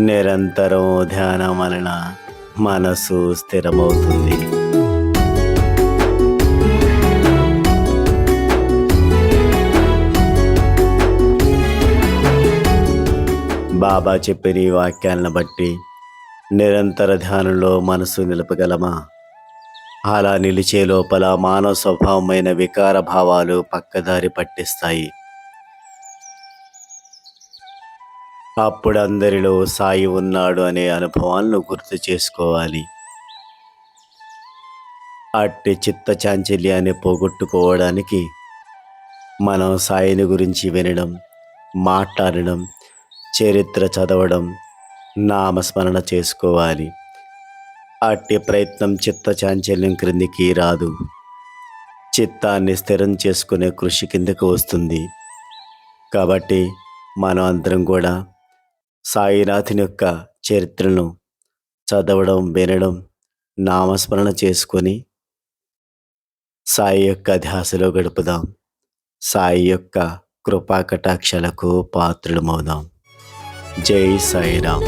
నిరంతరం ధ్యానం వలన మనసు స్థిరమవుతుంది. బాబా చెప్పిన ఈ వాక్యాలను బట్టి నిరంతర ధ్యానంలో మనసు నిలపగలమా? అలా నిలిచే లోపల మానవ స్వభావమైన వికార భావాలు పక్కదారి పట్టిస్తాయి. అప్పుడు అందరిలో సాయి ఉన్నాడు అనే అనుభవాలను గుర్తు చేసుకోవాలి. అట్టి చిత్త చాంచల్యాన్ని పోగొట్టుకోవడానికి మనం సాయిని గురించి వినడం, మాట్లాడడం, చరిత్ర చదవడం, నామస్మరణ చేసుకోవాలి. అట్టి ప్రయత్నం చిత్త చాంచల్యం క్రిందికి రాదు, చిత్తాన్ని స్థిరం చేసుకునే కృషి కిందకు వస్తుంది. కాబట్టి మనం అందరం కూడా సాయినాథుని యొక్క చరిత్రను చదవడం, వినడం, నామస్మరణ చేసుకొని సాయి యొక్క ధ్యాసలో గడుపుదాం. సాయి యొక్క కృపా కటాక్షాలకు పాత్రులమవుదాం. జై సాయిరాం.